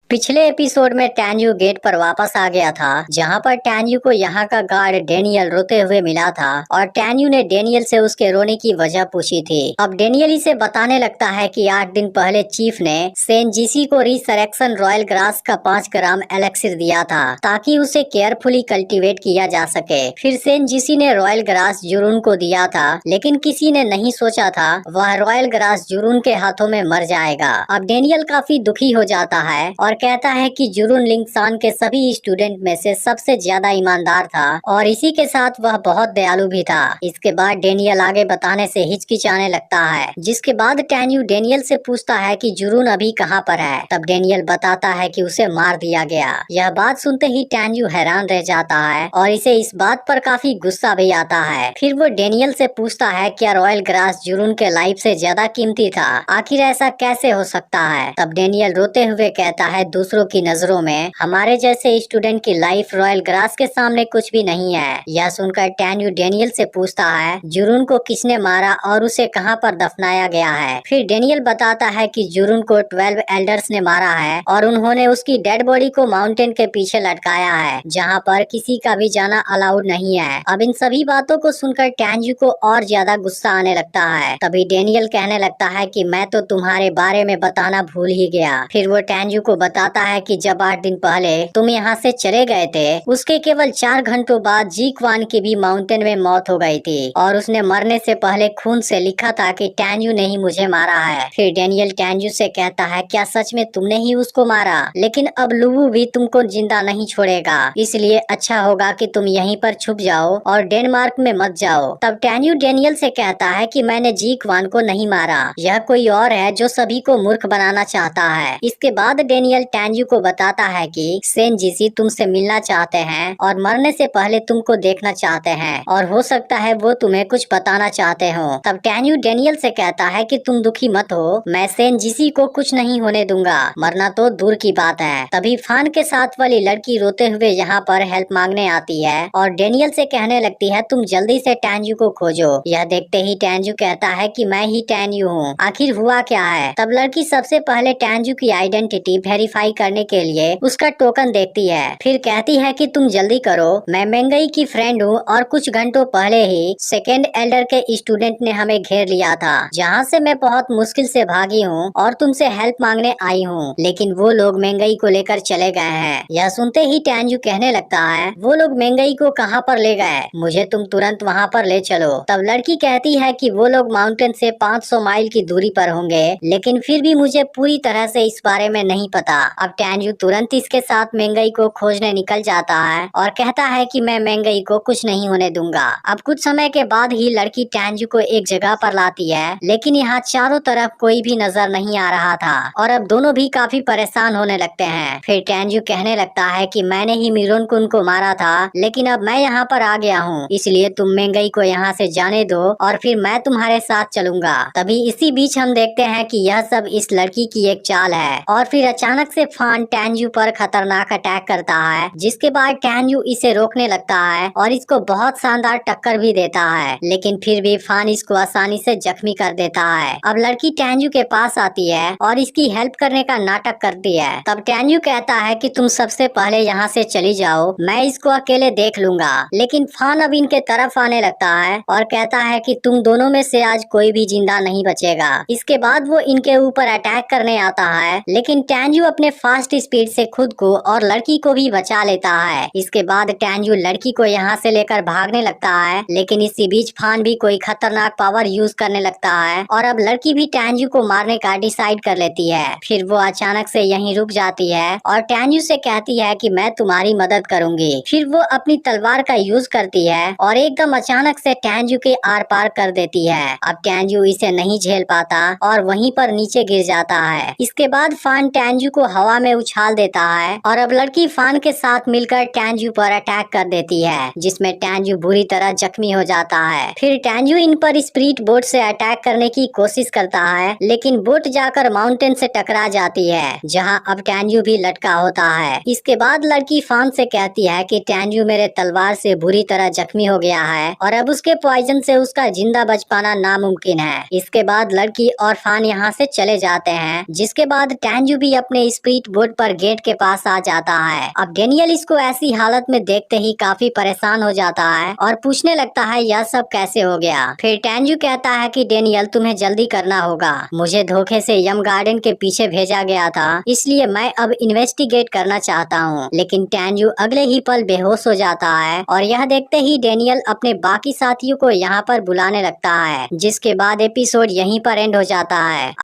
पिछले एपिसोड में टैन्यू गेट पर वापस आ गया था, जहां पर टैन्यू को यहाँ का गार्ड डेनियल रोते हुए मिला था और टैन्यू ने डेनियल से उसके रोने की वजह पूछी थी। अब डेनियल इसे बताने लगता है कि 8 दिन पहले चीफ ने सेनजीसी को रिसरेक्शन रॉयल ग्रास का 5 ग्राम एलेक्सिर दिया था ताकि उसे केयरफुली कल्टीवेट किया जा सके। फिर सेनजीसी ने रॉयल ग्रास जुरून को दिया था, लेकिन किसी ने नहीं सोचा था वह रॉयल ग्रास जुरून के हाथों में मर जाएगा। अब डेनियल काफी दुखी हो जाता है और कहता है कि जुरून लिंगसान के सभी स्टूडेंट में से सबसे ज्यादा ईमानदार था और इसी के साथ वह बहुत दयालु भी था। इसके बाद डेनियल आगे बताने से हिचकिचाने लगता है, जिसके बाद टैन्यू डेनियल से पूछता है कि जुरून अभी कहाँ पर है। तब डेनियल बताता है कि उसे मार दिया गया। यह बात सुनते ही टैन्यू हैरान रह जाता है और इसे इस बात पर काफी गुस्सा भी आता है। फिर वो डेनियल से पूछता है क्या रॉयल ग्रास जुरून के लाइफ से ज्यादा कीमती था, आखिर ऐसा कैसे हो सकता है। तब डेनियल रोते हुए कहता है दूसरों की नजरों में हमारे जैसे स्टूडेंट की लाइफ रॉयल ग्रास के सामने कुछ भी नहीं है। यह सुनकर टैन्यू डेनियल से पूछता है जुरून को किसने मारा और उसे कहां पर दफनाया गया है। फिर डेनियल बताता है कि जुरून को 12 एल्डर्स ने मारा है और उन्होंने उसकी डेड बॉडी को माउंटेन के पीछे लटकाया है, जहां पर किसी का भी जाना अलाउड नहीं है। अब इन सभी बातों को सुनकर टैन्यू को और ज्यादा गुस्सा आने लगता है। तभी डेनियल कहने लगता है कि मैं तो तुम्हारे बारे में बताना भूल ही गया। फिर वो टैन्यू को बताता है कि जब 8 दिन पहले तुम यहाँ से चले गए थे, उसके केवल 4 घंटों बाद जीक्वान की भी माउंटेन में मौत हो गई थी और उसने मरने से पहले खून से लिखा था कि टैन्यू ने ही मुझे मारा है। फिर डेनियल टैन्यू से कहता है क्या सच में तुमने ही उसको मारा, लेकिन अब लुवु भी तुमको जिंदा नहीं छोड़ेगा, इसलिए अच्छा होगा कि तुम यहीं पर छुप जाओ और डेनमार्क में मत जाओ। तब टैन्यू डेनियल से कहता है कि मैंने जीक्वान को नहीं मारा, यह कोई और है जो सभी को मूर्ख बनाना चाहता है। इसके बाद डेनियल टैन्यू को बताता है कि सेनजीसी तुमसे मिलना चाहते हैं और मरने से पहले तुमको देखना चाहते हैं और हो सकता है वो तुम्हें कुछ बताना चाहते हो। तब टैन्यू डेनियल से कहता है कि तुम दुखी मत हो, मैं सेनजीसी को कुछ नहीं होने दूंगा, मरना तो दूर की बात है। तभी फान के साथ वाली लड़की रोते हुए यहाँ पर हेल्प मांगने आती है और डेनियल से कहने लगती है तुम जल्दी से टैन्यू को खोजो। यह देखते ही टैन्यू कहता है कि मैं ही टैन्यू हूँ, आखिर हुआ क्या है। तब लड़की सबसे पहले टैन्यू की आइडेंटिटी वेरीफाई करने के लिए उसका टोकन देखती है। फिर कहती है कि तुम जल्दी करो, मैं मेंगई की फ्रेंड हूँ और कुछ घंटों पहले ही सेकेंड एल्डर के स्टूडेंट ने हमें घेर लिया था, जहाँ से मैं बहुत मुश्किल से भागी हूँ और तुमसे हेल्प मांगने आई हूँ, लेकिन वो लोग मेंगई को लेकर चले गए हैं। यह सुनते ही टैन्यू कहने लगता है वो लोग मेंगई को कहाँ पर ले गए, मुझे तुम तुरंत वहाँ पर ले चलो। तब लड़की कहती है कि वो लोग माउंटेन से 500 माइल की दूरी पर होंगे, लेकिन फिर भी मुझे पूरी तरह से इस बारे में नहीं पता। अब टैन्यू तुरंत इसके साथ मेंगई को खोजने निकल जाता है और कहता है कि मैं मेंगई को कुछ नहीं होने दूंगा। अब कुछ समय के बाद ही लड़की टैन्यू को एक जगह पर लाती है, लेकिन यहाँ चारों तरफ कोई भी नजर नहीं आ रहा था और अब दोनों भी काफी परेशान होने लगते हैं। फिर टैन्यू कहने लगता है कि मैंने ही मिरोन कुन को मारा था, लेकिन अब मैं यहाँ पर आ गया हूँ, इसलिए तुम मेंगई को यहाँ से जाने दो और फिर मैं तुम्हारे साथ चलूंगा। तभी इसी बीच हम देखते हैं कि यह सब इस लड़की की एक चाल है और फिर अचानक से फान टैन्यू पर खतरनाक अटैक करता है, जिसके बाद टैन्यू इसे रोकने लगता है और इसको बहुत शानदार टक्कर भी देता है, लेकिन फिर भी फान इसको आसानी से जख्मी कर देता है। अब लड़की टैन्यू के पास आती है और इसकी हेल्प करने का नाटक करती है। तब टैन्यू कहता है कि तुम सबसे पहले यहाँ से चली जाओ, मैं इसको अकेले देख लूंगा, लेकिन फान अब इनके तरफ आने लगता है और कहता है कि तुम दोनों में से आज कोई भी जिंदा नहीं बचेगा। इसके बाद वो इनके ऊपर अटैक करने आता है, लेकिन टैन्यू अपने फास्ट स्पीड से खुद को और लड़की को भी बचा लेता है। इसके बाद टैन्यू लड़की को यहाँ से लेकर भागने लगता है, लेकिन इसी बीच फान भी कोई खतरनाक पावर यूज करने लगता है और अब लड़की भी टैन्यू को मारने का डिसाइड कर लेती है। फिर वो अचानक से यहीं रुक जाती है और टैन्यू से कहती है कि मैं तुम्हारी मदद करूंगी। फिर वो अपनी तलवार का यूज करती है और एकदम अचानक से टैन्यू के आर पार कर देती है। अब टैन्यू इसे नहीं झेल पाता और वहीं पर नीचे गिर जाता है। इसके बाद फान टैन्यू को हवा में उछाल देता है और अब लड़की फान के साथ मिलकर टैन्यू पर अटैक कर देती है, जिसमें टैन्यू बुरी तरह जख्मी हो जाता है। फिर टैन्यू इन पर स्प्रीट बोट से अटैक करने की कोशिश करता है, लेकिन बोट जाकर माउंटेन से टकरा जाती है, जहां अब टैन्यू भी लटका होता है। इसके बाद लड़की फान से कहती है कि टैन्यू मेरे तलवार से बुरी तरह जख्मी हो गया है और अब उसके पॉइजन से उसका जिंदा बच पाना नामुमकिन है। इसके बाद लड़की और फान यहाँ से चले जाते हैं, जिसके बाद टैन्यू भी अपने स्पीड बोट पर गेट के पास आ जाता है। अब डेनियल इसको ऐसी हालत में देखते ही काफी परेशान हो जाता है और पूछने लगता है यह सब कैसे हो गया। फिर टेन्यू कहता है कि डेनियल तुम्हें जल्दी करना होगा, मुझे धोखे से यम गार्डन के पीछे भेजा गया था, इसलिए मैं अब इन्वेस्टिगेट करना चाहता हूँ। लेकिन टेन्यू अगले ही पल बेहोश हो जाता है और यह देखते ही डेनियल अपने बाकी साथियों को यहाँ पर बुलाने लगता है, जिसके बाद एपिसोड यहीं पर एंड हो जाता है।